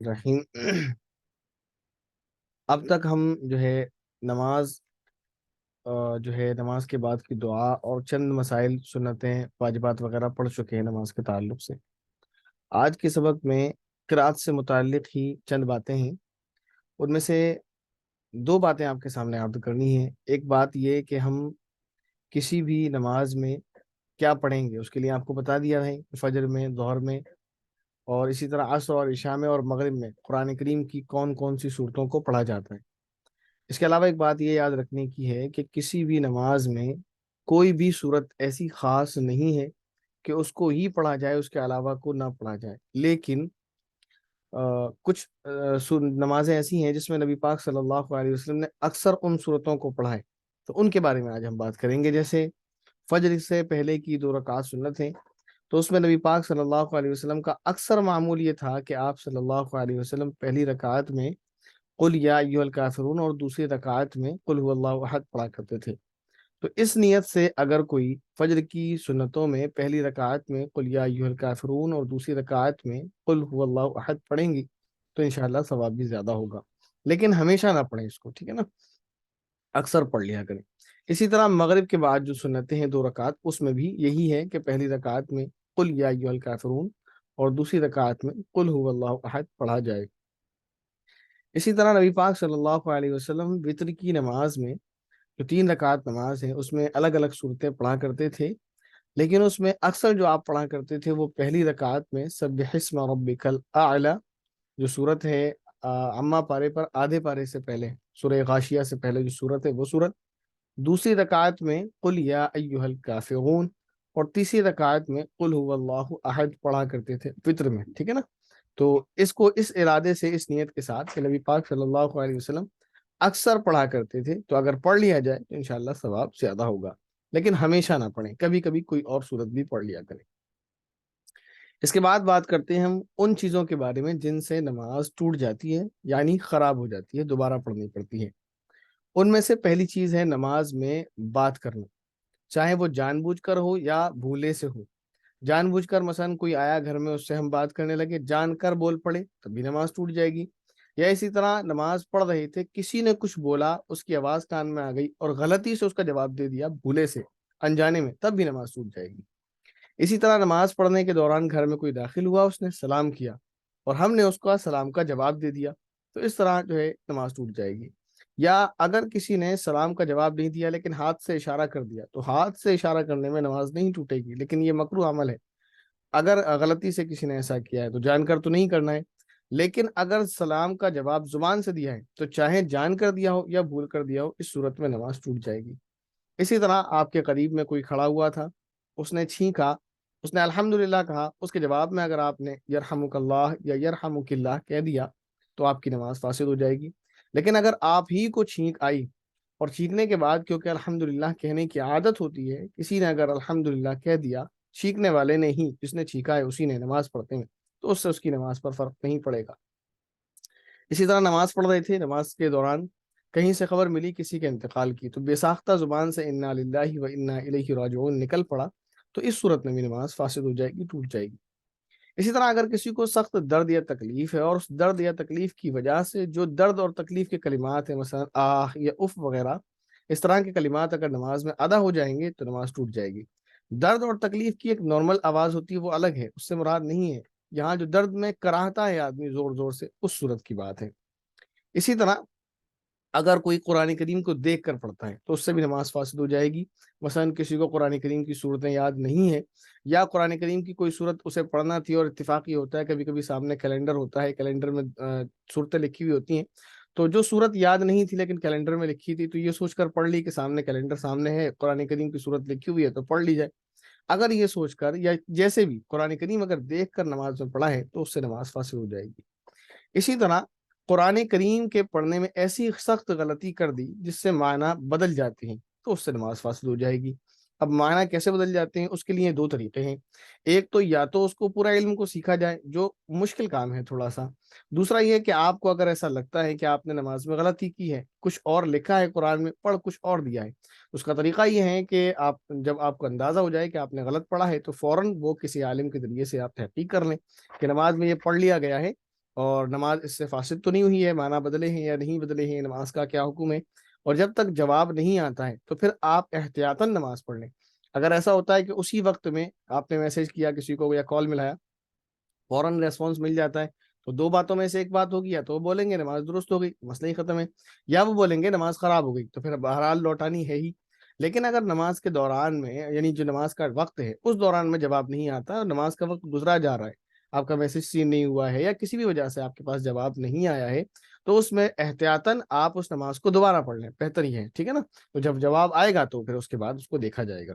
الرحیم۔ اب تک ہم جو ہے نماز نماز کے بعد کی دعا اور چند مسائل سنتیں واجبات وغیرہ پڑھ چکے ہیں نماز کے تعلق سے۔ آج کے سبق میں قرأت سے متعلق ہی چند باتیں ہیں، ان میں سے دو باتیں آپ کے سامنے عرض کرنی ہیں۔ ایک بات یہ کہ ہم کسی بھی نماز میں کیا پڑھیں گے، اس کے لیے آپ کو بتا دیا ہے، فجر میں، ظہر میں، اور اسی طرح عصر اور عشاء میں اور مغرب میں قرآن کریم کی کون کون سی صورتوں کو پڑھا جاتا ہے۔ اس کے علاوہ ایک بات یہ یاد رکھنے کی ہے کہ کسی بھی نماز میں کوئی بھی صورت ایسی خاص نہیں ہے کہ اس کو ہی پڑھا جائے، اس کے علاوہ کو نہ پڑھا جائے، لیکن کچھ نمازیں ایسی ہیں جس میں نبی پاک صلی اللہ علیہ وسلم نے اکثر ان صورتوں کو پڑھا ہے، تو ان کے بارے میں آج ہم بات کریں گے۔ جیسے فجر سے پہلے کی 2 رکعت سنت ہیں، تو اس میں نبی پاک صلی اللہ علیہ وسلم کا اکثر معمول یہ تھا کہ آپ صلی اللہ علیہ وسلم پہلی رکعت میں قل یا ایھا الکافرون اور دوسری رکعت میں قل هو اللہ احد پڑھا کرتے تھے۔ تو اس نیت سے اگر کوئی فجر کی سنتوں میں پہلی رکعت میں قل یا ایھا الکافرون اور دوسری رکعت میں قل هو اللہ احد پڑھیں گی تو انشاءاللہ ثواب بھی زیادہ ہوگا، لیکن ہمیشہ نہ پڑھیں اس کو، ٹھیک ہے نا، اکثر پڑھ لیا کریں۔ اسی طرح مغرب کے بعد جو سنتیں ہیں 2 رکعت، اس میں بھی یہی ہے کہ پہلی رکعت میں قل یا ایھا الکافرون اور دوسری رکعت میں قل هو اللہ احد پڑھا جائے۔ اسی طرح نبی پاک صلی اللہ علیہ وسلم وطر کی نماز میں، جو 3 رکعت نماز ہے، اس میں الگ الگ صورتیں پڑھا کرتے تھے، لیکن اس میں اکثر جو آپ پڑھا کرتے تھے وہ پہلی رکعت میں سبح اسم ربک الاعلی، جو صورت ہے عامہ پارے پر آدھے پارے سے پہلے، سورہ غاشیہ سے پہلے جو صورت ہے وہ صورت، دوسری رکعت میں قل یا ایھا الکافرون، اور تیسری رکعت میں قل هو اللہ احد پڑھا کرتے تھے وطر میں، ٹھیک ہے نا۔ تو اس کو اس ارادے سے، اس نیت کے ساتھ کہ نبی پاک صلی اللہ علیہ وسلم اکثر پڑھا کرتے تھے، تو اگر پڑھ لیا جائے تو انشاءاللہ ثواب زیادہ ہوگا، لیکن ہمیشہ نہ پڑھیں، کبھی کبھی کوئی اور صورت بھی پڑھ لیا کریں۔ اس کے بعد بات کرتے ہیں ہم ان چیزوں کے بارے میں جن سے نماز ٹوٹ جاتی ہے، یعنی خراب ہو جاتی ہے، دوبارہ پڑھنی پڑتی ہے۔ ان میں سے پہلی چیز ہے نماز میں بات کرنا، چاہے وہ جان بوجھ کر ہو یا بھولے سے ہو۔ جان بوجھ کر مثلا کوئی آیا گھر میں، اس سے ہم بات کرنے لگے، جان کر بول پڑے، تب بھی نماز ٹوٹ جائے گی۔ یا اسی طرح نماز پڑھ رہے تھے، کسی نے کچھ بولا، اس کی آواز کان میں آ گئی اور غلطی سے اس کا جواب دے دیا، بھولے سے، انجانے میں، تب بھی نماز ٹوٹ جائے گی۔ اسی طرح نماز پڑھنے کے دوران گھر میں کوئی داخل ہوا، اس نے سلام کیا اور ہم نے اس کا سلام کا جواب دے دیا، تو اس طرح جو ہے نماز ٹوٹ جائے گی۔ یا اگر کسی نے سلام کا جواب نہیں دیا لیکن ہاتھ سے اشارہ کر دیا، تو ہاتھ سے اشارہ کرنے میں نماز نہیں ٹوٹے گی، لیکن یہ مکروہ عمل ہے۔ اگر غلطی سے کسی نے ایسا کیا ہے تو جان کر تو نہیں کرنا ہے، لیکن اگر سلام کا جواب زبان سے دیا ہے تو چاہے جان کر دیا ہو یا بھول کر دیا ہو، اس صورت میں نماز ٹوٹ جائے گی۔ اسی طرح آپ کے قریب میں کوئی کھڑا ہوا تھا، اس نے چھینکا، اس نے الحمدللہ کہا، اس کے جواب میں اگر آپ نے یرحمک اللہ یا یرحمک اللہ کہہ دیا تو آپ کی نماز فاسد ہو جائے گی۔ لیکن اگر آپ ہی کو چھینک آئی اور چھینکنے کے بعد، کیونکہ الحمدللہ کہنے کی عادت ہوتی ہے، کسی نے اگر الحمدللہ کہہ دیا، چھینکنے والے نے ہی، جس نے چھینکا ہے اسی نے، نماز پڑھتے ہیں، تو اس سے اس کی نماز پر فرق نہیں پڑے گا۔ اسی طرح نماز پڑھ رہے تھے، نماز کے دوران کہیں سے خبر ملی کسی کے انتقال کی، تو بے ساختہ زبان سے انا للہ و انا الیہ راجعون نکل پڑا، تو اس صورت میں بھی نماز فاسد ہو جائے گی، ٹوٹ جائے گی۔ اسی طرح اگر کسی کو سخت درد یا تکلیف ہے اور اس درد یا تکلیف کی وجہ سے جو درد اور تکلیف کے کلمات ہیں، مثلا آہ یا اف وغیرہ، اس طرح کے کلمات اگر نماز میں ادا ہو جائیں گے تو نماز ٹوٹ جائے گی۔ درد اور تکلیف کی ایک نارمل آواز ہوتی ہے، وہ الگ ہے، اس سے مراد نہیں ہے یہاں جو درد میں کراہتا ہے آدمی زور زور سے، اس صورت کی بات ہے۔ اسی طرح اگر کوئی قرآن کریم کو دیکھ کر پڑھتا ہے تو اس سے بھی نماز فاسد ہو جائے گی۔ مثلا کسی کو قرآن کریم کی صورتیں یاد نہیں ہے، یا قرآن کریم کی کوئی صورت اسے پڑھنا تھی اور اتفاقی ہوتا ہے، کبھی کبھی سامنے کیلنڈر ہوتا ہے، کیلنڈر میں صورتیں لکھی ہوئی ہوتی ہیں، تو جو صورت یاد نہیں تھی لیکن کیلنڈر میں لکھی تھی، تو یہ سوچ کر پڑھ لی کہ سامنے کیلنڈر سامنے ہے، قرآن کریم کی صورت لکھی ہوئی ہے تو پڑھ لی جائے۔ اگر یہ سوچ کر یا جیسے بھی قرآن کریم اگر دیکھ کر نماز میں پڑھا ہے تو اس سے نماز فاسد ہو جائے گی۔ اسی طرح قرآن کریم کے پڑھنے میں ایسی سخت غلطی کر دی جس سے معنی بدل جاتے ہیں تو اس سے نماز فاسد ہو جائے گی۔ اب معنی کیسے بدل جاتے ہیں، اس کے لیے 2 طریقے ہیں۔ ایک تو یا تو اس کو پورا علم کو سیکھا جائے، جو مشکل کام ہے تھوڑا سا۔ دوسرا یہ کہ آپ کو اگر ایسا لگتا ہے کہ آپ نے نماز میں غلطی کی ہے، کچھ اور لکھا ہے قرآن میں، پڑھ کچھ اور دیا ہے، اس کا طریقہ یہ ہے کہ آپ جب آپ کو اندازہ ہو جائے کہ آپ نے غلط پڑھا ہے تو فوراً وہ کسی عالم کے ذریعے سے آپ تحقیق کر لیں کہ نماز میں یہ پڑھ لیا گیا ہے، اور نماز اس سے فاسد تو نہیں ہوئی ہے، معنی بدلے ہیں یا نہیں بدلے ہیں، نماز کا کیا حکم ہے، اور جب تک جواب نہیں آتا ہے تو پھر آپ احتیاطاً نماز پڑھ لیں۔ اگر ایسا ہوتا ہے کہ اسی وقت میں آپ نے میسج کیا کسی کو یا کال ملایا، فوراً ریسپانس مل جاتا ہے، تو دو باتوں میں سے ایک بات ہوگی، یا تو وہ بولیں گے نماز درست ہو گئی، مسئلہ ہی ختم ہے، یا وہ بولیں گے نماز خراب ہو گئی، تو پھر بہرحال لوٹانی ہے ہی۔ لیکن اگر نماز کے دوران میں، یعنی جو نماز کا وقت ہے اس دوران میں جواب نہیں آتا اور نماز کا وقت گزرا جا رہا ہے، آپ کا میسج سین نہیں ہوا ہے یا کسی بھی وجہ سے آپ کے پاس جواب نہیں آیا ہے، تو اس میں احتیاطاً آپ اس نماز کو دوبارہ پڑھ لیں، بہتر ہی ہے، ٹھیک ہے نا؟ تو جب جواب آئے گا تو پھر اس کے بعد اس کو دیکھا جائے گا۔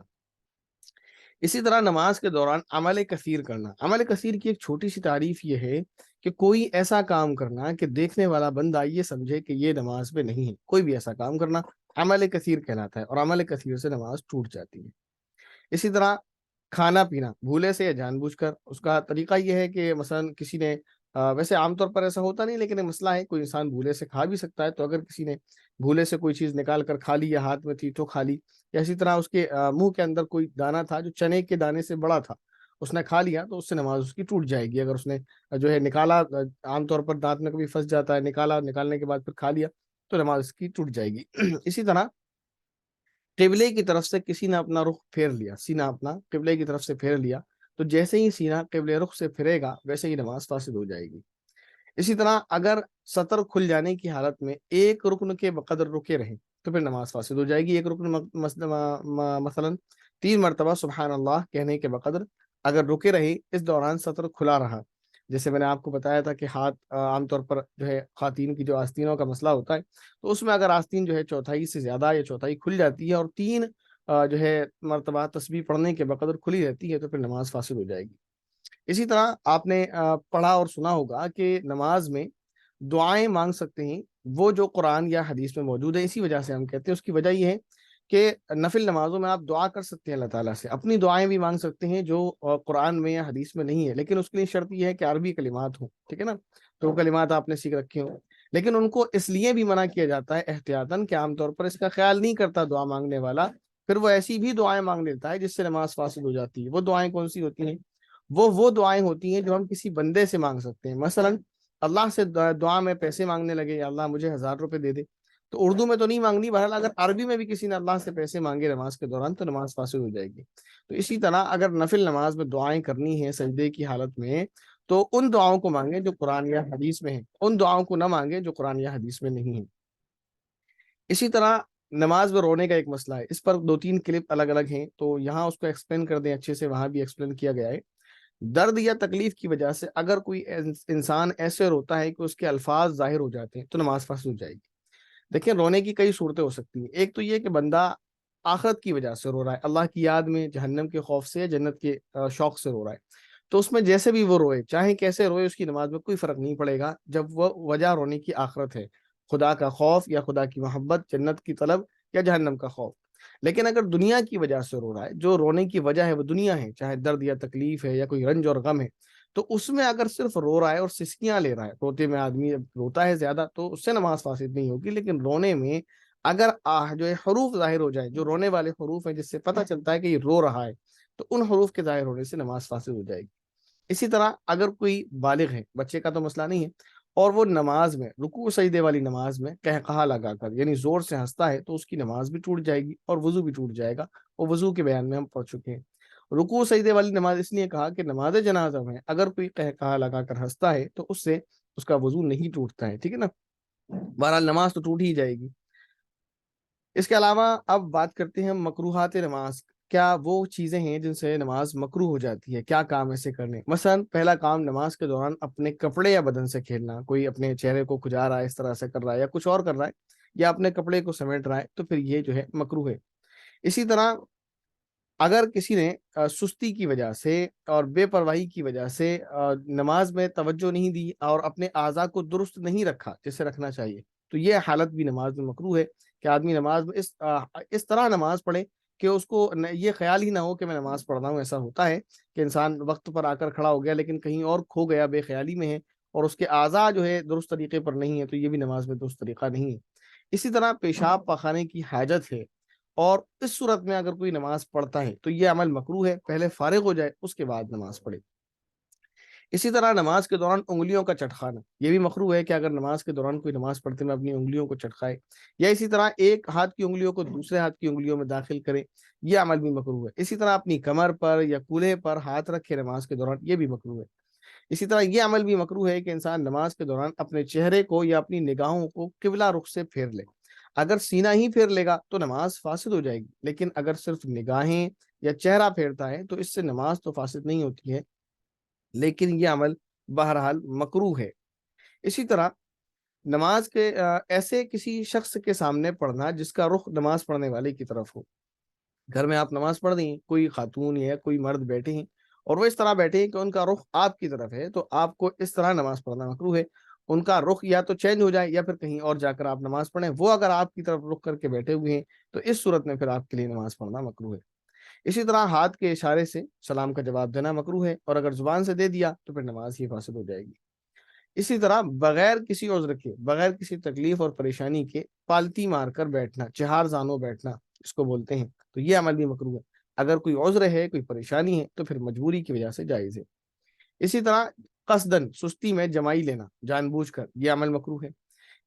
اسی طرح نماز کے دوران عمل کثیر کرنا، عمل کثیر کی ایک چھوٹی سی تعریف یہ ہے کہ کوئی ایسا کام کرنا کہ دیکھنے والا بندہ یہ سمجھے کہ یہ نماز میں نہیں ہے، کوئی بھی ایسا کام کرنا عمل کثیر کہلاتا ہے، اور عمل کثیر سے نماز ٹوٹ جاتی ہے۔ اسی طرح کھانا پینا بھولے سے یا جان بوجھ کر، اس کا طریقہ یہ ہے کہ مثلا کسی نے ویسے عام طور پر ایسا ہوتا نہیں، لیکن یہ مسئلہ ہے، کوئی انسان بھولے سے کھا بھی سکتا ہے، تو اگر کسی نے بھولے سے کوئی چیز نکال کر کھا لی یا ہاتھ میں تھی تو کھا لی، یا اسی طرح اس کے منہ کے اندر کوئی دانا تھا جو چنے کے دانے سے بڑا تھا، اس نے کھا لیا، تو اس سے نماز اس کی ٹوٹ جائے گی۔ اگر اس نے جو ہے نکالا، عام طور پر دانت میں کبھی پھنس جاتا ہے، نکالا، نکالنے کے بعد پھر کھا لیا، تو نماز اس کی ٹوٹ جائے گی۔ اسی طرح قبلے کی طرف سے کسی نے اپنا رخ پھیر لیا، سینہ اپنا قبلے کی طرف سے پھیر لیا، تو جیسے ہی سینہ قبلے رخ سے پھرے گا ویسے ہی نماز فاسد ہو جائے گی۔ اسی طرح اگر سطر کھل جانے کی حالت میں ایک رکن کے بقدر رکے رہیں تو پھر نماز فاسد ہو جائے گی۔ ایک رکن مثلا 3 مرتبہ سبحان اللہ کہنے کے بقدر اگر رکے رہے، اس دوران سطر کھلا رہا، جیسے میں نے آپ کو بتایا تھا کہ ہاتھ عام طور پر جو ہے خواتین کی جو آستینوں کا مسئلہ ہوتا ہے، تو اس میں اگر آستین جو ہے چوتھائی سے زیادہ یا چوتھائی کھل جاتی ہے اور 3 مرتبہ تسبیح پڑھنے کے بقدر کھلی رہتی ہے، تو پھر نماز فاسد ہو جائے گی۔ اسی طرح آپ نے پڑھا اور سنا ہوگا کہ نماز میں دعائیں مانگ سکتے ہیں، وہ جو قرآن یا حدیث میں موجود ہے، اسی وجہ سے ہم کہتے ہیں، اس کی وجہ یہ ہے کہ نفل نمازوں میں آپ دعا کر سکتے ہیں، اللہ تعالیٰ سے اپنی دعائیں بھی مانگ سکتے ہیں جو قرآن میں یا حدیث میں نہیں ہے، لیکن اس کے لیے شرط یہ ہے کہ عربی کلمات ہوں، ٹھیک ہے نا؟ تو وہ کلمات آپ نے سیکھ رکھے ہوں، لیکن ان کو اس لیے بھی منع کیا جاتا ہے احتیاطاً کہ عام طور پر اس کا خیال نہیں کرتا دعا مانگنے والا، پھر وہ ایسی بھی دعائیں مانگ لیتا ہے جس سے نماز فاسد ہو جاتی ہے۔ وہ دعائیں کون سی ہوتی ہیں؟ وہ دعائیں ہوتی ہیں جو ہم کسی بندے سے مانگ سکتے ہیں، مثلا اللہ سے دعا میں پیسے مانگنے لگے، یا اللہ مجھے 1000 روپے دے دے، تو اردو میں تو نہیں مانگنی، بہرحال اگر عربی میں بھی کسی نے اللہ سے پیسے مانگے نماز کے دوران تو نماز فاسد ہو جائے گی۔ تو اسی طرح اگر نفل نماز میں دعائیں کرنی ہیں سجدے کی حالت میں، تو ان دعاؤں کو مانگیں جو قرآن یا حدیث میں ہیں، ان دعاؤں کو نہ مانگیں جو قرآن یا حدیث میں نہیں ہیں۔ اسی طرح نماز میں رونے کا ایک مسئلہ ہے، اس پر 2 3 کلپ الگ الگ ہیں، تو یہاں اس کو ایکسپلین کر دیں اچھے سے، وہاں بھی ایکسپلین کیا گیا ہے۔ درد یا تکلیف کی وجہ سے اگر کوئی انسان ایسے روتا ہے کہ اس کے الفاظ ظاہر ہو جاتے ہیں تو نماز فاسد ہو جائے گی۔ دیکھیں، رونے کی کئی صورتیں ہو سکتی ہیں، ایک تو یہ کہ بندہ آخرت کی وجہ سے رو رہا ہے، اللہ کی یاد میں، جہنم کے خوف سے، جنت کے شوق سے رو رہا ہے، تو اس میں جیسے بھی وہ روئے، چاہے کیسے روئے، اس کی نماز میں کوئی فرق نہیں پڑے گا، جب وہ وجہ رونے کی آخرت ہے، خدا کا خوف یا خدا کی محبت، جنت کی طلب یا جہنم کا خوف۔ لیکن اگر دنیا کی وجہ سے رو رہا ہے، جو رونے کی وجہ ہے وہ دنیا ہے، چاہے درد یا تکلیف ہے یا کوئی رنج اور غم ہے، تو اس میں اگر صرف رو رہا ہے اور سسکیاں لے رہا ہے، روتے میں آدمی جب روتا ہے زیادہ تو اس سے نماز فاسد نہیں ہوگی، لیکن رونے میں اگر جو ہے حروف ظاہر ہو جائے، جو رونے والے حروف ہیں جس سے پتہ چلتا ہے کہ یہ رو رہا ہے، تو ان حروف کے ظاہر ہونے سے نماز فاسد ہو جائے گی۔ اسی طرح اگر کوئی بالغ ہے، بچے کا تو مسئلہ نہیں ہے، اور وہ نماز میں، رکوع سجدے والی نماز میں قہقہا لگا کر یعنی زور سے ہنستا ہے، تو اس کی نماز بھی ٹوٹ جائے گی اور وضو بھی ٹوٹ جائے گا، اور وضو کے بیان میں ہم پڑھ چکے ہیں۔ رکوع سجدے والی نماز اس لیے کہا کہ نماز جنازہ میں اگر کوئی قہقہا لگا کر ہنستا ہے تو اس سے اس کا وضو نہیں ٹوٹتا ہے، ٹھیک ہے نا؟ بہرحال نماز تو ٹوٹ ہی جائے گی۔ اس کے علاوہ اب بات کرتے ہیں مکروہات نماز، کیا وہ چیزیں ہیں جن سے نماز مکروہ ہو جاتی ہے، کیا کام ایسے کرنے؟ مثلا پہلا کام، نماز کے دوران اپنے کپڑے یا بدن سے کھیلنا، کوئی اپنے چہرے کو کھجا رہا ہے، اس طرح سے کر رہا ہے یا کچھ اور کر رہا ہے، یا اپنے کپڑے کو سمیٹ رہا ہے، تو پھر یہ جو ہے مکروہ ہے۔ اسی طرح اگر کسی نے سستی کی وجہ سے اور بے پرواہی کی وجہ سے نماز میں توجہ نہیں دی اور اپنے اعضاء کو درست نہیں رکھا جیسے رکھنا چاہیے، تو یہ حالت بھی نماز میں مکروہ ہے کہ آدمی نماز میں اس طرح نماز پڑھے کہ اس کو یہ خیال ہی نہ ہو کہ میں نماز پڑھ رہا ہوں۔ ایسا ہوتا ہے کہ انسان وقت پر آ کر کھڑا ہو گیا لیکن کہیں اور کھو گیا، بے خیالی میں ہے، اور اس کے اعضاء جو ہے درست طریقے پر نہیں ہے، تو یہ بھی نماز میں درست طریقہ نہیں ہے۔ اسی طرح پیشاب پاخانے کی حاجت ہے، اور اس صورت میں اگر کوئی نماز پڑھتا ہے تو یہ عمل مکروہ ہے، پہلے فارغ ہو جائے اس کے بعد نماز پڑھے۔ اسی طرح نماز کے دوران انگلیوں کا چٹکانا یہ بھی مکروہ ہے کہ اگر نماز کے دوران کوئی نماز پڑھتے میں اپنی انگلیوں کو چٹکائے، یا اسی طرح ایک ہاتھ کی انگلیوں کو دوسرے ہاتھ کی انگلیوں میں داخل کرے، یہ عمل بھی مکروہ ہے۔ اسی طرح اپنی کمر پر یا کولہے پر ہاتھ رکھے نماز کے دوران، یہ بھی مکروہ ہے۔ اسی طرح یہ عمل بھی مکروہ ہے کہ انسان نماز کے دوران اپنے چہرے کو یا اپنی نگاہوں کو قبلہ رخ سے پھیر لے۔ اگر سینہ ہی پھیر لے گا تو نماز فاسد ہو جائے گی، لیکن اگر صرف نگاہیں یا چہرہ پھیرتا ہے تو اس سے نماز تو فاسد نہیں ہوتی ہے، لیکن یہ عمل بہرحال مکروہ ہے۔ اسی طرح نماز کے ایسے کسی شخص کے سامنے پڑھنا جس کا رخ نماز پڑھنے والے کی طرف ہو۔ گھر میں آپ نماز پڑھ رہی ہیں، کوئی خاتون یا کوئی مرد بیٹھے ہیں اور وہ اس طرح بیٹھے ہیں کہ ان کا رخ آپ کی طرف ہے، تو آپ کو اس طرح نماز پڑھنا مکروہ ہے۔ ان کا رخ یا تو چینج ہو جائے یا پھر کہیں اور جا کر آپ نماز پڑھیں، وہ اگر آپ کی طرف رخ کر کے بیٹھے ہوئے ہیں تو اس صورت میں پھر آپ کے لیے نماز پڑھنا مکروہ ہے۔ اسی طرح ہاتھ کے اشارے سے سلام کا جواب دینا مکروہ ہے، اور اگر زبان سے دے دیا تو پھر نماز ہی فاسد ہو جائے گی۔ اسی طرح بغیر کسی عذر کے، بغیر کسی تکلیف اور پریشانی کے پالتی مار کر بیٹھنا، چہار زانوں بیٹھنا اس کو بولتے ہیں، تو یہ عمل بھی مکروہ ہے۔ اگر کوئی عذر ہے، کوئی پریشانی ہے تو پھر مجبوری کی وجہ سے جائز ہے۔ اسی طرح قصدن سستی میں جمائی لینا جان بوجھ کر، یہ عمل مکروہ ہے۔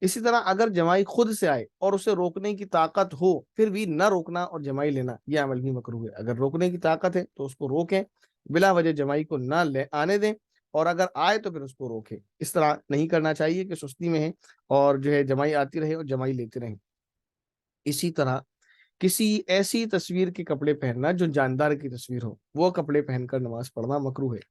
اسی طرح اگر جمائی خود سے آئے اور اسے روکنے کی طاقت ہو پھر بھی نہ روکنا اور جمائی لینا، یہ عمل بھی مکروہ ہے۔ اگر روکنے کی طاقت ہے تو اس کو روکیں، بلا وجہ جمائی کو نہ لے آنے دیں، اور اگر آئے تو پھر اس کو روکیں۔ اس طرح نہیں کرنا چاہیے کہ سستی میں ہے اور جو ہے جمائی آتی رہے اور جمائی لیتے رہیں۔ اسی طرح کسی ایسی تصویر کے کپڑے پہننا جو جاندار کی تصویر ہو، وہ کپڑے پہن کر نماز پڑھنا مکروہ ہے۔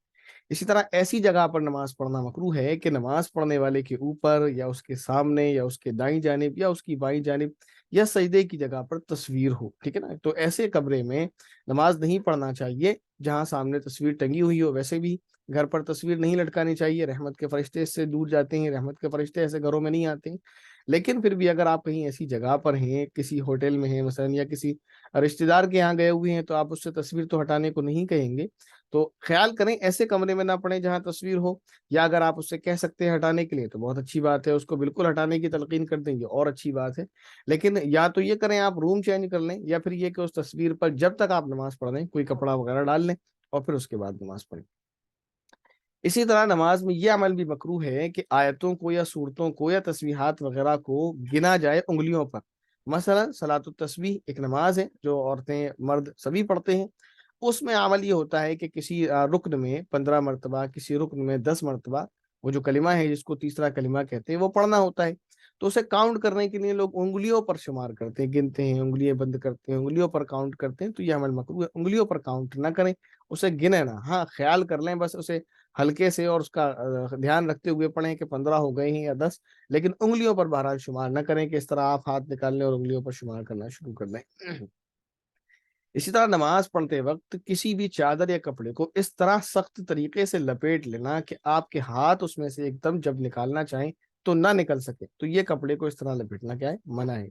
اسی طرح ایسی جگہ پر نماز پڑھنا مکروہ ہے کہ نماز پڑھنے والے کے اوپر یا اس کے سامنے یا اس کے دائیں جانب یا اس کی بائیں جانب یا سجدے کی جگہ پر تصویر ہو، ٹھیک ہے نا؟ تو ایسے کمرے میں نماز نہیں پڑھنا چاہیے جہاں سامنے تصویر ٹنگی ہوئی ہو۔ ویسے بھی گھر پر تصویر نہیں لٹکانی چاہیے، رحمت کے فرشتے اس سے دور جاتے ہیں، رحمت کے فرشتے ایسے گھروں میں نہیں آتے ہیں۔ لیکن پھر بھی اگر آپ کہیں ایسی جگہ پر ہیں، کسی ہوٹل میں ہیں مثلا، یا کسی رشتہ دار کے یہاں گئے ہوئے ہیں، تو آپ اس سے تصویر تو ہٹانے کو نہیں کہیں گے۔ تو خیال کریں ایسے کمرے میں نہ پڑیں جہاں تصویر ہو، یا اگر آپ اس سے کہہ سکتے ہیں ہٹانے کے لیے تو بہت اچھی بات ہے، اس کو بالکل ہٹانے کی تلقین کر دیں گے اور اچھی بات ہے۔ لیکن یا تو یہ کریں آپ روم چینج کر لیں، یا پھر یہ کہ اس تصویر پر جب تک آپ نماز پڑھ رہے ہیں کوئی کپڑا وغیرہ ڈال لیں اور پھر اس کے بعد نماز پڑھیں۔ اسی طرح نماز میں یہ عمل بھی مکروہ ہے کہ آیتوں کو یا صورتوں کو یا تسبیحات وغیرہ کو گنا جائے انگلیوں پر۔ مثلا صلاۃ التسبیح ایک نماز ہے جو عورتیں مرد سبھی پڑھتے ہیں، اس میں عمل یہ ہوتا ہے کہ کسی رکن میں 15 مرتبہ، کسی رکن میں 10 مرتبہ وہ جو کلمہ ہے جس کو تیسرا کلمہ کہتے ہیں وہ پڑھنا ہوتا ہے۔ تو اسے کاؤنٹ کرنے کے لیے لوگ انگلیوں پر شمار کرتے ہیں، گنتے ہیں، انگلیاں بند کرتے ہیں، انگلیوں پر کاؤنٹ کرتے ہیں، تو یہ عمل مکروہ ہے۔ انگلیوں پر کاؤنٹ نہ کریں، اسے گنے نہ، ہاں خیال کر لیں بس، اسے ہلکے سے اور اس کا دھیان رکھتے ہوئے پڑھیں کہ 15 ہو گئے ہیں یا 10، لیکن انگلیوں پر بہرحال شمار نہ کریں کہ اس طرح آپ ہاتھ نکال لیں اور انگلیوں پر شمار کرنا شروع کر دیں۔ اسی طرح نماز پڑھتے وقت کسی بھی چادر یا کپڑے کو اس طرح سخت طریقے سے لپیٹ لینا کہ آپ کے ہاتھ اس میں سے ایک دم جب نکالنا چاہیں تو نہ نکل سکے، تو یہ کپڑے کو اس طرح لپیٹنا کیا ہے؟ منع ہے۔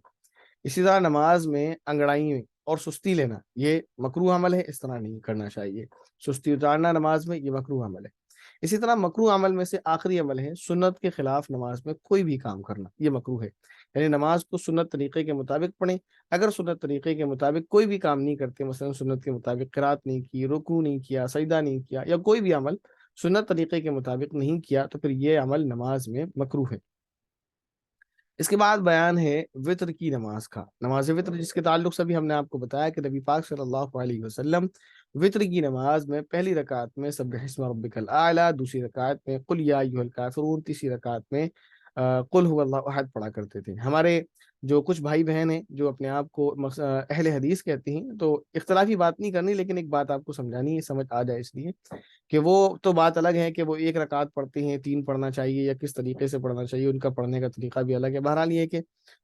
اسی طرح نماز میں انگڑائی میں اور سستی لینا یہ مکروہ عمل ہے، اس طرح نہیں کرنا چاہیے۔ سستی اتارنا نماز میں یہ مکروہ عمل ہے۔ اسی طرح مکروہ عمل میں سے آخری عمل ہے سنت کے خلاف نماز میں کوئی بھی کام کرنا، یہ مکروہ ہے۔ یعنی نماز کو سنت طریقے کے مطابق پڑھیں، اگر سنت طریقے کے مطابق کوئی بھی کام نہیں کرتے، مثلا سنت کے مطابق قرات نہیں کی، رکوع نہیں کیا، سجدہ نہیں کیا، یا کوئی بھی عمل سنت طریقے کے مطابق نہیں کیا، تو پھر یہ عمل نماز میں مکروہ ہے۔ اس کے بعد بیان ہے وطر کی نماز کا، نماز وطر جس کے تعلق سے بھی ہم نے آپ کو بتایا کہ نبی پاک صلی اللہ علیہ وسلم وطر کی نماز میں پہلی رکعت میں سبح اسم ربک الاعلی، دوسری رکعت میں قل یا ایھا الکافرون، تیسری رکعت میں قل هو اللہ احد پڑھا کرتے تھے۔ ہمارے جو کچھ بھائی بہن ہیں جو اپنے آپ کو اہل حدیث کہتے ہیں، تو اختلافی بات نہیں کرنی، لیکن ایک بات آپ کو سمجھانی ہے، سمجھ آ جائے اس لیے کہ وہ تو بات الگ ہے کہ وہ ایک رکعت پڑھتے ہیں، 3 پڑھنا چاہیے یا کس طریقے سے پڑھنا چاہیے، ان کا پڑھنے کا طریقہ بھی الگ ہے۔ بہرحال یہ ہے کہ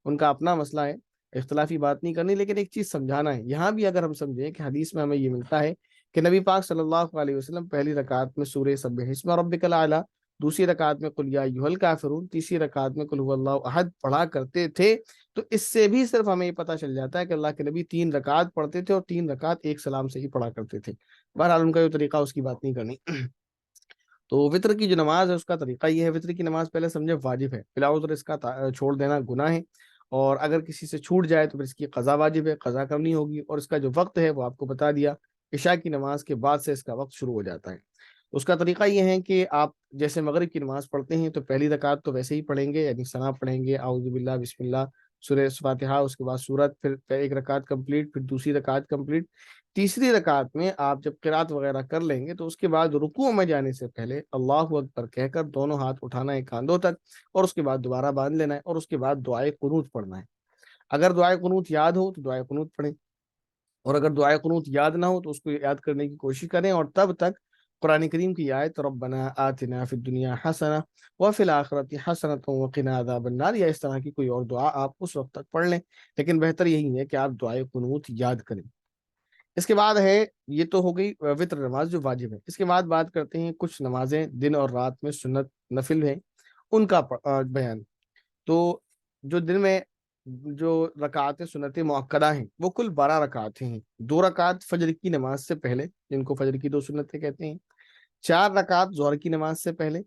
ان کا اپنا مسئلہ ہے، اختلافی بات نہیں کرنی، لیکن ایک چیز سمجھانا ہے یہاں بھی، اگر ہم سمجھیں کہ حدیث میں ہمیں یہ ملتا ہے کہ نبی پاک صلی اللہ علیہ وسلم پہلی رکعت میں سورہ سبح اسم ربک الاعلی، دوسری رکعت میں قل یا ایھا الکافرون، تیسری رکعت میں قل هو اللہ احد پڑھا کرتے تھے، تو اس سے بھی صرف ہمیں یہ پتہ چل جاتا ہے کہ اللہ کے نبی 3 رکعت پڑھتے تھے اور 3 رکعت ایک سلام سے ہی پڑھا کرتے تھے۔ بہرحال ان کا جو طریقہ اس کی بات نہیں کرنی۔ تو وطر کی جو نماز ہے اس کا طریقہ یہ ہے، وطر کی نماز پہلے سمجھے واجب ہے، بلا عذر اس کا چھوڑ دینا گناہ ہے، اور اگر کسی سے چھوٹ جائے تو پھر اس کی قضا واجب ہے، قضا کرنی ہوگی، اور اس کا جو وقت ہے وہ آپ کو بتا دیا، عشاء کی نماز کے بعد سے اس کا وقت شروع ہو جاتا ہے۔ اس کا طریقہ یہ ہے کہ آپ جیسے مغرب کی نماز پڑھتے ہیں تو پہلی رکعت تو ویسے ہی پڑھیں گے، یعنی ثنا پڑھیں گے، اعوذ باللہ، بسم اللہ، سورہ فاتحہ، اس کے بعد سورت، پھر ایک رکعت کمپلیٹ، پھر دوسری رکعت کمپلیٹ۔ تیسری رکعت میں آپ جب قرات وغیرہ کر لیں گے تو اس کے بعد رکوع میں جانے سے پہلے اللہ اکبر کہہ کر دونوں ہاتھ اٹھانا ہے کاندھوں تک، اور اس کے بعد دوبارہ باندھ لینا ہے، اور اس کے بعد دعائے قنوت پڑھنا ہے۔ اگر دعائے قنوت یاد ہو تو دعائے قنوت پڑھیں، اور اگر دعائے قنوت یاد نہ ہو تو اس کو یاد کرنے کی کوشش کریں، اور تب تک قرآن کریم کی آیت ربنا آتنا فی الدنیا حسنہ وفی الآخرۃ حسنۃ وقنا عذاب النار، یا اس طرح کی کوئی اور دعا آپ اس وقت تک پڑھ لیں، لیکن بہتر یہی ہے کہ آپ دعائے قنوت یاد کریں۔ اس کے بعد ہے، یہ تو ہو گئی وطر نماز جو واجب ہے۔ اس کے بعد بات کرتے ہیں کچھ نمازیں دن اور رات میں سنت نفل ہیں، ان کا بیان۔ تو جو دن میں جو رکعتیں سنت مؤکدہ ہیں وہ کل 12 رکعتیں ہیں۔ 2 رکعت فجر کی نماز سے پہلے، جن کو فجر کی 2 سنتیں کہتے ہیں، 4 رکعت ظہر کی نماز سے پہلے،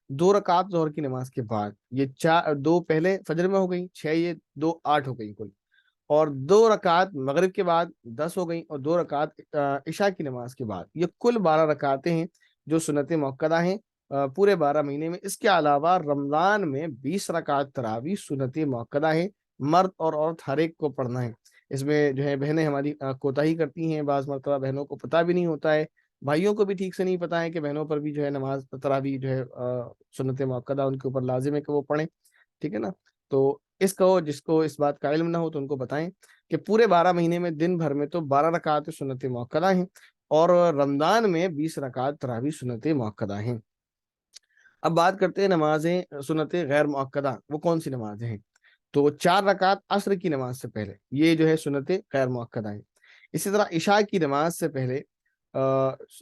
2 رکعت ظہر کی نماز کے بعد، یہ 2 پہلے فجر میں ہو گئی، 6 یہ 2 8 ہو گئی کل، اور 2 رکعت مغرب کے بعد 10 ہو گئی، اور 2 رکعت عشاء کی نماز کے بعد، یہ کل 12 رکعتیں ہیں جو سنت مؤکدہ ہیں پورے 12 مہینے میں۔ اس کے علاوہ رمضان میں 20 رکعت تراویح سنت مؤکدہ ہے، مرد اور عورت ہر ایک کو پڑھنا ہے۔ اس میں جو ہے بہنیں ہماری کوتاہی کرتی ہیں، بعض مرتبہ بہنوں کو پتہ بھی نہیں ہوتا ہے، بھائیوں کو بھی ٹھیک سے نہیں پتہ ہے کہ بہنوں پر بھی جو ہے نماز تراویح جو ہے سنت مؤکدہ ان کے اوپر لازم ہے کہ وہ پڑھیں، ٹھیک ہے نا؟ تو اس کو، جس کو اس بات کا علم نہ ہو تو ان کو بتائیں کہ پورے 12 مہینے میں دن بھر میں تو 12 رکعت سنت مؤکدہ ہیں، اور رمضان میں 20 رکعت تراویح سنت مؤکدہ ہیں۔ اب بات کرتے ہیں نمازیں سنت غیر مؤکدہ، وہ کون سی نمازیں ہیں؟ تو 4 رکعت عصر کی نماز سے پہلے، یہ جو ہے سنت غیر مؤکدہ ہیں۔ اسی طرح عشاء کی نماز سے پہلے،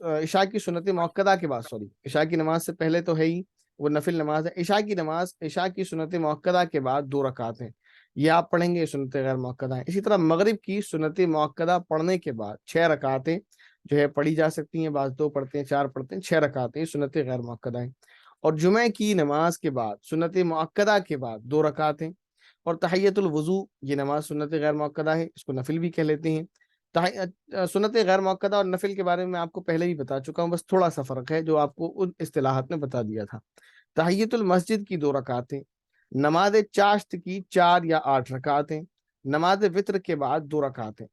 عشاء کی سنت مؤکدہ کے بعد، سوری، عشاء کی نماز سے پہلے تو ہے ہی، وہ نفل نماز ہے۔ عشاء کی نماز، عشاء کی سنت مؤکدہ کے بعد 2 رکعت ہیں، یہ آپ پڑھیں گے، سنت غیر مؤکدہ ہیں۔ اسی طرح مغرب کی سنت مؤکدہ پڑھنے کے بعد 6 رکعتیں جو ہے پڑھی جا سکتی ہیں، بعض 2 پڑھتے ہیں، 4 پڑھتے ہیں، 6 رکعتیں سنت غیر مؤکدہ ہیں۔ اور جمعہ کی نماز کے بعد سنت مؤکدہ کے بعد 2 رکعتیں، اور تحیت الوضو، یہ نماز سنت غیر مؤکدہ ہے، اس کو نفل بھی کہہ لیتے ہیں۔ سنت غیر مؤکدہ اور نفل کے بارے میں آپ کو پہلے ہی بتا چکا ہوں، بس تھوڑا سا فرق ہے جو آپ کو ان اصطلاحات میں بتا دیا تھا۔ تحیت المسجد کی 2 رکعتیں، نماز چاشت کی 4 یا 8 رکعتیں، نماز وطر کے بعد 2 رکعتیں،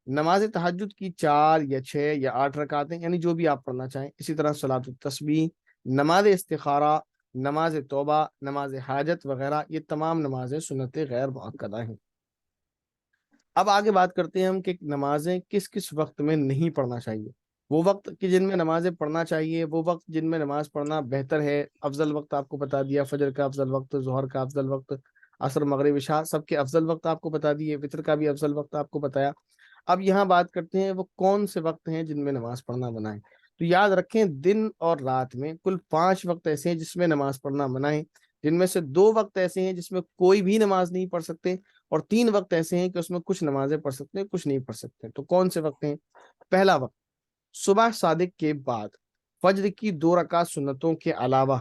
نماز تہجد کی 4 یا 6 یا 8 رکعتیں، یعنی جو بھی آپ پڑھنا چاہیں۔ اسی طرح صلاۃ التسبیح، نماز استخارہ، نماز توبہ، نماز حاجت وغیرہ، یہ تمام نمازیں سنت غیر مؤکدہ ہیں۔ اب آگے بات کرتے ہیں ہم کہ نمازیں کس کس وقت میں نہیں پڑھنا چاہیے۔ وہ وقت کہ جن میں نمازیں پڑھنا چاہیے، وہ وقت جن میں نماز پڑھنا بہتر ہے، افضل وقت آپ کو بتا دیا، فجر کا افضل وقت، ظہر کا افضل وقت، عصر مغرب عشاء سب کے افضل وقت آپ کو بتا دیے، وطر کا بھی افضل وقت آپ کو بتایا۔ اب یہاں بات کرتے ہیں وہ کون سے وقت ہیں جن میں نماز پڑھنا منع ہے۔ تو یاد رکھیں، دن اور رات میں کل 5 وقت ایسے ہیں جس میں نماز پڑھنا منع ہے، جن میں سے 2 وقت ایسے ہیں جس میں کوئی بھی نماز نہیں پڑھ سکتے، اور 3 وقت ایسے ہیں کہ اس میں کچھ نمازیں پڑھ سکتے ہیں، کچھ نہیں پڑھ سکتے۔ تو کون سے وقت ہیں؟ پہلا وقت، صبح صادق کے بعد، فجر کی 2 رکعت سنتوں کے علاوہ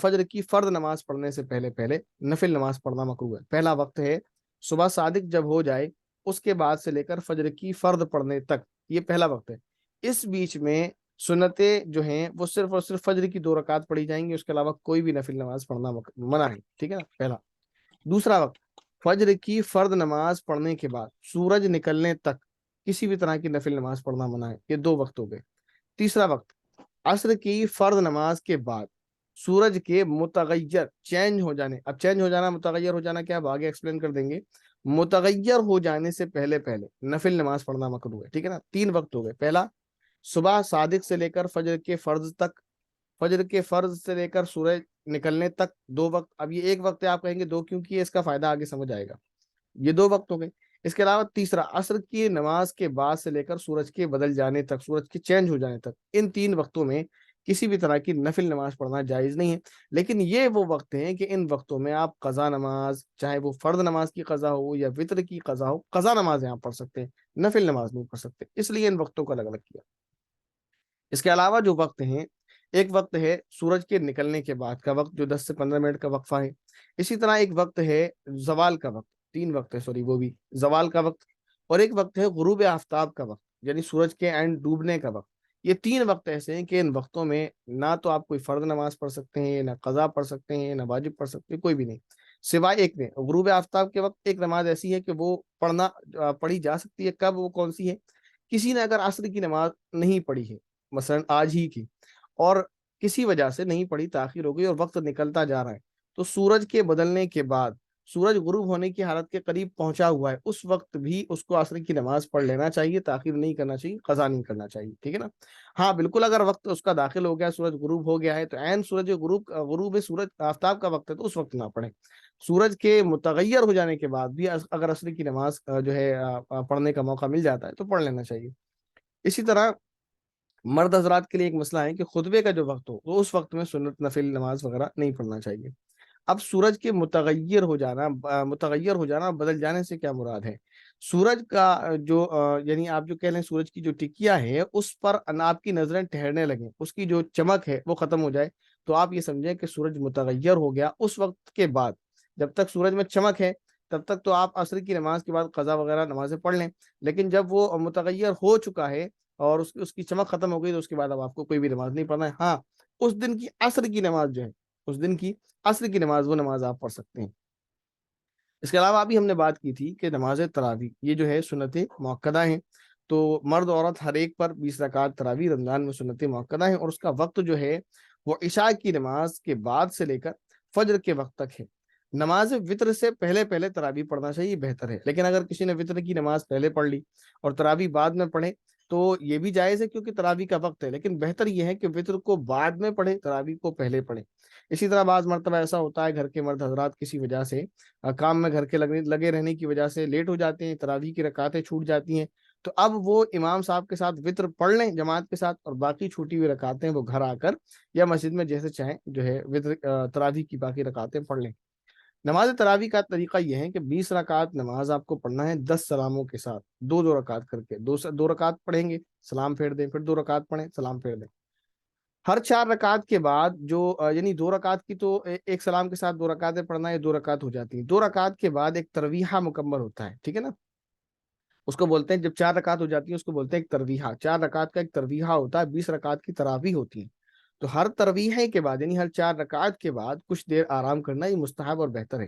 فجر کی فرض نماز پڑھنے سے پہلے پہلے نفل نماز پڑھنا مکروہ ہے۔ پہلا وقت ہے صبح صادق جب ہو جائے اس کے بعد سے لے کر فجر کی فرض پڑھنے تک، یہ پہلا وقت ہے۔ اس بیچ میں سنتیں جو ہیں وہ صرف اور صرف فجر کی 2 رکعت پڑھی جائیں گی، اس کے علاوہ کوئی بھی نفل نماز پڑھنا منع ہے، ٹھیک ہے نا؟ پہلا۔ دوسرا وقت، فجر کی فرض نماز پڑھنے کے بعد سورج نکلنے تک کسی بھی طرح کی نفل نماز پڑھنا منع ہے، یہ 2 وقت ہو گئے۔ تیسرا وقت، عصر کی فرض نماز کے بعد سورج کے متغیر چینج ہو جانے، اب چینج ہو جانا، متغیر ہو جانا کیا، اب آگے ایکسپلین کر دیں گے، متغیر ہو جانے سے پہلے پہلے نفل نماز پڑھنا مکروہ ہے، ٹھیک ہے نا؟ 3 وقت ہو گئے۔ پہلا، صبح صادق سے لے کر فجر کے فرض تک، فجر کے فرض سے لے کر سورج نکلنے تک 2 وقت۔ اب یہ ایک وقت ہے، آپ کہیں گے 2 کیوں کیے، اس کا فائدہ آگے سمجھ آئے گا، یہ 2 وقت ہو گئے۔ اس کے علاوہ تیسرا، عصر کی نماز کے بعد سے لے کر سورج کے بدل جانے تک، سورج کے چینج ہو جانے تک، ان 3 وقتوں میں کسی بھی طرح کی نفل نماز پڑھنا جائز نہیں ہے۔ لیکن یہ وہ وقت ہیں کہ ان وقتوں میں آپ قضا نماز، چاہے وہ فرض نماز کی قضا ہو یا وطر کی قضا ہو، قضا نمازیں آپ پڑھ سکتے ہیں، نفل نماز نہیں پڑھ سکتے، اس لیے ان وقتوں کو الگ الگ کیا۔ اس کے علاوہ جو وقت ہیں، ایک وقت ہے سورج کے نکلنے کے بعد کا وقت جو 10 سے 15 منٹ کا وقفہ ہے۔ اسی طرح ایک وقت ہے زوال کا وقت، 3 وقت ہے، سوری، وہ بھی زوال کا وقت، اور ایک وقت ہے غروب آفتاب کا وقت، یعنی سورج کے اینڈ ڈوبنے کا وقت، یہ 3 وقت ایسے ہیں کہ ان وقتوں میں نہ تو آپ کوئی فرض نماز پڑھ سکتے ہیں، نہ قضا پڑھ سکتے ہیں، نہ واجب پڑھ سکتے ہیں، کوئی بھی نہیں، سوائے ایک میں غروب آفتاب کے وقت ایک نماز ایسی ہے کہ وہ پڑھی جا سکتی ہے۔ کب؟ وہ کون سی ہے؟ کسی نے اگر عصر کی نماز نہیں پڑھی ہے، مثلا آج ہی کی، اور کسی وجہ سے نہیں پڑھی، تاخیر ہو گئی اور وقت نکلتا جا رہا ہے، تو سورج کے بدلنے کے بعد سورج غروب ہونے کی حالت کے قریب پہنچا ہوا ہے، اس وقت بھی اس کو عصر کی نماز پڑھ لینا چاہیے، تاخیر نہیں کرنا چاہیے، قضا نہیں کرنا چاہیے، ٹھیک ہے نا؟ ہاں بالکل، اگر وقت اس کا داخل ہو گیا، سورج غروب ہو گیا ہے، تو عین غروب سورج آفتاب کا وقت ہے، تو اس وقت نہ پڑھیں۔ سورج کے متغیر ہو جانے کے بعد بھی اگر عصر کی نماز جو ہے پڑھنے کا موقع مل جاتا ہے تو پڑھ لینا چاہیے۔ اسی طرح مرد حضرات کے لیے ایک مسئلہ ہے کہ خطبے کا جو وقت ہو وہ اس وقت میں سنت نفل نماز وغیرہ نہیں پڑھنا چاہیے۔ اب سورج کے متغیر ہو جانا بدل جانے سے کیا مراد ہے؟ سورج کا یعنی آپ جو کہہ لیں سورج کی جو ٹکیا ہے اس پر آپ کی نظریں ٹھہرنے لگیں، اس کی جو چمک ہے وہ ختم ہو جائے، تو آپ یہ سمجھیں کہ سورج متغیر ہو گیا۔ اس وقت کے بعد جب تک سورج میں چمک ہے تب تک تو آپ عصر کی نماز کے بعد قضا وغیرہ نمازیں پڑھ لیں، لیکن جب وہ متغیر ہو چکا ہے اور اس کی چمک ختم ہو گئی تو اس کے بعد اب آپ کو کوئی بھی نماز نہیں پڑھنا ہے۔ ہاں، اس دن کی عصر کی نماز جو ہے، اس دن کی عصر کی نماز، وہ نماز آپ پڑھ سکتے ہیں۔ اس کے علاوہ ابھی ہم نے بات کی تھی کہ نماز تراویح یہ جو ہے سنت موقدہ ہیں، تو مرد عورت ہر ایک پر 20 رکعت تراویح رمضان میں سنت موقدہ ہیں، اور اس کا وقت جو ہے وہ عشاء کی نماز کے بعد سے لے کر فجر کے وقت تک ہے۔ نماز وطر سے پہلے پہلے تراویح پڑھنا چاہیے، بہتر ہے، لیکن اگر کسی نے وطر کی نماز پہلے پڑھ لی اور تراویح بعد میں پڑھے تو یہ بھی جائز ہے، کیونکہ تراویح کا وقت ہے، لیکن بہتر یہ ہے کہ وطر کو بعد میں پڑھے، تراویح کو پہلے پڑھے۔ اسی طرح بعض مرتبہ ایسا ہوتا ہے گھر کے مرد حضرات کسی وجہ سے کام میں گھر کے لگے رہنے کی وجہ سے لیٹ ہو جاتے ہیں، تراویح کی رکعتیں چھوٹ جاتی ہیں، تو اب وہ امام صاحب کے ساتھ وطر پڑھ لیں جماعت کے ساتھ، اور باقی چھوٹی ہوئی رکعتیں وہ گھر آ کر یا مسجد میں جیسے چاہیں جو ہے وطر تراویح کی باقی رکعتیں پڑھ لیں۔ نماز تراویح کا طریقہ یہ ہے کہ 20 رکعت نماز آپ کو پڑھنا ہے 10 سلاموں کے ساتھ، دو دو رکعت کر کے، دو رکعت پڑھیں گے، سلام پھیر دیں، پھر 2 رکعت پڑھیں، سلام پھیر دیں۔ ہر 4 رکعت کے بعد یعنی 2 رکعت کی تو ایک سلام کے ساتھ 2 رکعتیں پڑھنا ہے، 2 رکعت ہو جاتی ہیں۔ 2 رکعت کے بعد ایک ترویحہ مکمل ہوتا ہے، ٹھیک ہے نا؟ اس کو بولتے ہیں، جب 4 رکعت ہو جاتی ہے اس کو بولتے ہیں ایک ترویحہ، 4 رکعت کا ایک ترویحہ ہوتا ہے، 20 رکعت کی تراویح ہوتی ہے۔ تو ہر ترویحے کے بعد یعنی ہر 4 رکعت کے بعد کچھ دیر آرام کرنا یہ مستحب اور بہتر ہے۔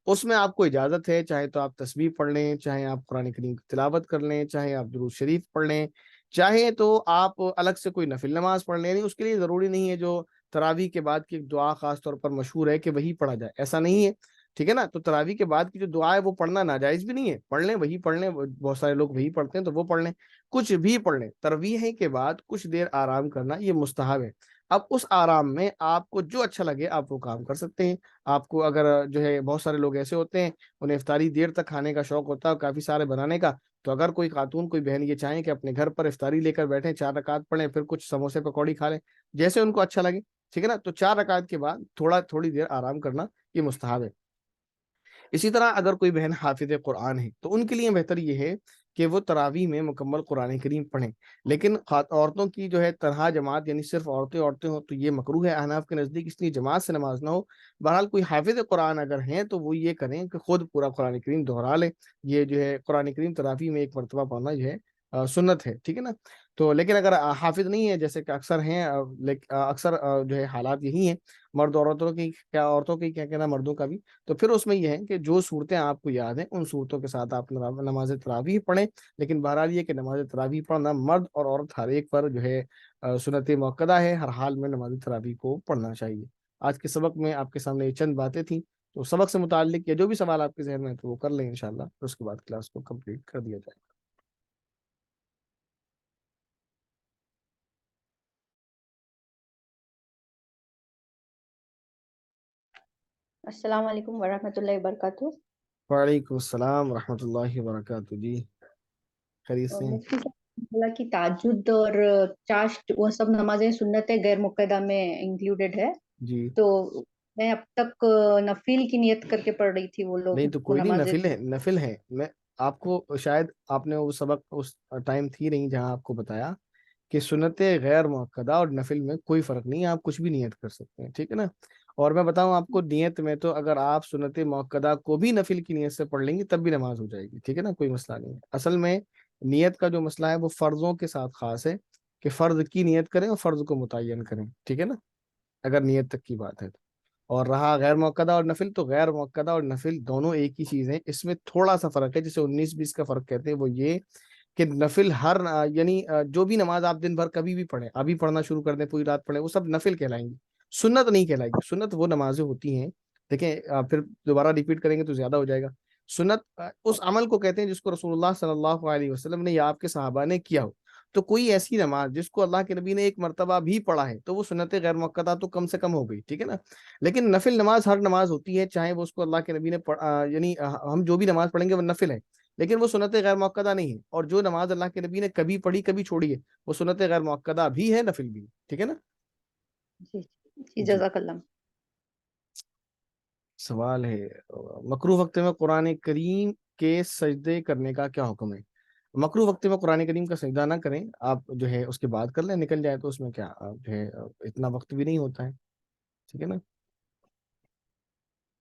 اس میں آپ کو اجازت ہے، چاہے تو آپ تسبیح پڑھ لیں، چاہے آپ قرآن کریم کی تلاوت کر لیں، چاہے آپ درود شریف پڑھ لیں، چاہے تو آپ الگ سے کوئی نفل نماز پڑھ لیں، یعنی اس کے لیے ضروری نہیں ہے جو تراویح کے بعد کی ایک دعا خاص طور پر مشہور ہے کہ وہی پڑھا جائے، ایسا نہیں ہے، ٹھیک ہے نا؟ تو تراویح کے بعد کی جو دعا ہے وہ پڑھنا ناجائز بھی نہیں ہے، پڑھ لیں، وہی پڑھ لیں، بہت سارے لوگ وہی پڑھتے ہیں تو وہ پڑھ لیں، کچھ بھی پڑھ لیں۔ تراویح کے بعد کچھ دیر آرام کرنا یہ مستحب ہے۔ اب اس آرام میں آپ کو جو اچھا لگے آپ وہ کام کر سکتے ہیں۔ آپ کو اگر جو ہے بہت سارے لوگ ایسے ہوتے ہیں انہیں افطاری دیر تک کھانے کا شوق ہوتا ہے اور کافی سارے بنانے کا، تو اگر کوئی خاتون کوئی بہن یہ چاہیں کہ اپنے گھر پر افطاری لے کر بیٹھیں، 4 رکعت پڑھیں، پھر کچھ سموسے پکوڑی کھا لیں، جیسے ان کو اچھا لگے، ٹھیک ہے نا؟ تو 4 رکعت کے بعد تھوڑی دیر آرام کرنا یہ مستحب ہے۔ اسی طرح اگر کوئی بہن حافظ قرآن ہے تو ان کے لیے بہتر یہ ہے کہ وہ تراویح میں مکمل قرآن کریم پڑھیں، لیکن عورتوں کی جو ہے تنہا جماعت یعنی صرف عورتیں ہوں تو یہ مکروہ ہے احناف کے نزدیک، اس لیے جماعت سے نماز نہ ہو۔ بہرحال کوئی حافظ قرآن اگر ہیں تو وہ یہ کریں کہ خود پورا قرآن کریم دہرا لیں، یہ جو ہے قرآن کریم تراویح میں ایک مرتبہ پڑھنا جو ہے سنت ہے، ٹھیک ہے نا؟ تو لیکن اگر حافظ نہیں ہے جیسے کہ اکثر ہیں، اکثر جو ہے حالات یہی ہیں، عورتوں کی کیا کہنا، مردوں کا بھی، تو پھر اس میں یہ ہے کہ جو صورتیں آپ کو یاد ہیں ان صورتوں کے ساتھ آپ نماز تراویح پڑھیں، لیکن بہرحال یہ کہ نماز تراویح پڑھنا مرد اور عورت ہر ایک پر جو ہے سنت موقدہ ہے، ہر حال میں نماز تراویح کو پڑھنا چاہیے۔ آج کے سبق میں آپ کے سامنے یہ چند باتیں تھیں، تو سبق سے متعلق یا جو بھی سوال آپ کے ذہن میں ہے تو وہ کر لیں انشاءاللہ، پھر اس کے بعد کلاس کو کمپلیٹ کر دیا جائے گا۔ السلام علیکم ورحمۃ اللہ وبرکاتہ۔ وعلیکم السلام ورحمۃ اللہ وبرکاتہ، جی خیریت سے ہیں؟ مفتی صاحب بولا کہ تہجد اور چاشت وہ سب نمازیں سنت غیر مقدہ میں انکلوڈیڈ ہے، جی تو میں اب تک نفل کی نیت کر کے پڑھ رہی تھی وہ نہیں لوگ تو کوئی نہیں، نمازیں۔ نفل ہے، نفل ہے، میں آپ کو شاید آپ نے وہ سبق اس ٹائم تھی نہیں جہاں آپ کو بتایا کہ سنت غیر موقدہ اور نفل میں کوئی فرق نہیں ہے، آپ کچھ بھی نیت کر سکتے ہیں، ٹھیک ہے نا؟ اور میں بتاؤں آپ کو، نیت میں تو اگر آپ سنت موقدہ کو بھی نفل کی نیت سے پڑھ لیں گے تب بھی نماز ہو جائے گی، ٹھیک ہے نا؟ کوئی مسئلہ نہیں ہے، اصل میں نیت کا جو مسئلہ ہے وہ فرضوں کے ساتھ خاص ہے، کہ فرض کی نیت کریں اور فرض کو متعین کریں، ٹھیک ہے نا، اگر نیت تک کی بات ہے تو۔ اور رہا غیر موقدہ اور نفل، تو غیر موقدہ اور نفل دونوں ایک ہی چیز ہیں، اس میں تھوڑا سا فرق ہے، جسے 19-20 کا فرق کہتے ہیں، وہ یہ کہ نفل ہر یعنی جو بھی نماز آپ دن بھر کبھی بھی پڑھیں، ابھی پڑھنا شروع کر دیں پوری رات پڑھیں، وہ سب نفل کہلائیں گی، سنت نہیں کہلائے گی۔ سنت وہ نمازیں ہوتی ہیں، دیکھیں پھر دوبارہ ریپیٹ کریں گے تو زیادہ ہو جائے گا۔ سنت اس عمل کو کہتے ہیں جس کو رسول اللہ صلی اللہ علیہ وسلم نے یا آپ کے صحابہ نے کیا ہو۔ تو کوئی ایسی نماز جس کو اللہ کے نبی نے ایک مرتبہ بھی پڑھا ہے تو وہ سنت غیر مؤکدہ تو کم سے کم ہو گئی، ٹھیک ہے نا۔ لیکن نفل نماز ہر نماز ہوتی ہے، چاہے وہ اس کو اللہ کے نبی نے یعنی ہم جو بھی نماز پڑھیں گے وہ نفل ہے، لیکن وہ سنت غیر مؤکدہ نہیں ہے۔ اور جو نماز اللہ کے نبی نے کبھی پڑھی کبھی چھوڑی ہے، وہ سنت غیر مؤکدہ بھی ہے، نفل بھی ہے، ٹھیک ہے نا۔ جی جی، جی، جزاک اللہ۔ سوال ہے مکروہ وقت میں قرآن کریم کے سجدے کرنے کا کیا حکم ہے؟ مکروہ وقت میں قرآن کریم کا سجدہ نہ کریں، آپ جو ہے اس کے بعد کر لیں، نکل جائے تو اس میں کیا، آپ جو ہے اتنا وقت بھی نہیں ہوتا ہے، ٹھیک ہے نا۔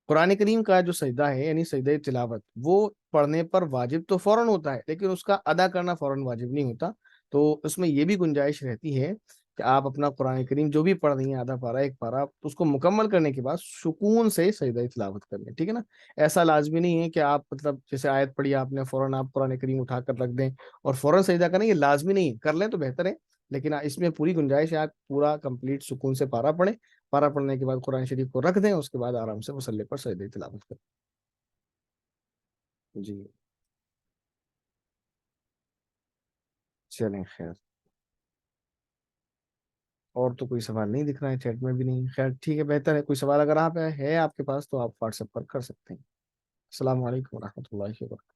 قرآن کریم کا جو سجدہ ہے یعنی سجدہ تلاوت، وہ پڑھنے پر واجب تو فوراً ہوتا ہے، لیکن اس کا ادا کرنا فوراً واجب نہیں ہوتا۔ تو اس میں یہ بھی گنجائش رہتی ہے کہ آپ اپنا قرآن کریم جو بھی پڑھ رہی ہیں، آدھا پارہ ایک پارہ، اس کو مکمل کرنے کے بعد سکون سے سجدہ تلاوت کر لیں، ٹھیک ہے نا۔ ایسا لازمی نہیں ہے کہ آپ مطلب جیسے آیت پڑھی آپ نے فوراً آپ قرآن کریم اٹھا کر رکھ دیں اور فوراً سجدہ کریں، یہ لازمی نہیں ہے، کر لیں تو بہتر ہے، لیکن اس میں پوری گنجائش ہے، آپ پورا کمپلیٹ سکون سے پارہ پڑھیں، پارا پڑھنے کے بعد قرآن شریف کو رکھ دیں، اس کے بعد آرام سے مصلی پر سجدہ تلاوت کریں۔ جی، چلیں خیر، اور تو کوئی سوال نہیں دکھ رہا ہے، چیٹ میں بھی نہیں، خیر ٹھیک ہے، بہتر ہے، کوئی سوال اگر آپ ہے آپ کے پاس تو آپ واٹس ایپ پر کر سکتے ہیں۔ السلام علیکم ورحمۃ اللہ وبرکاتہ۔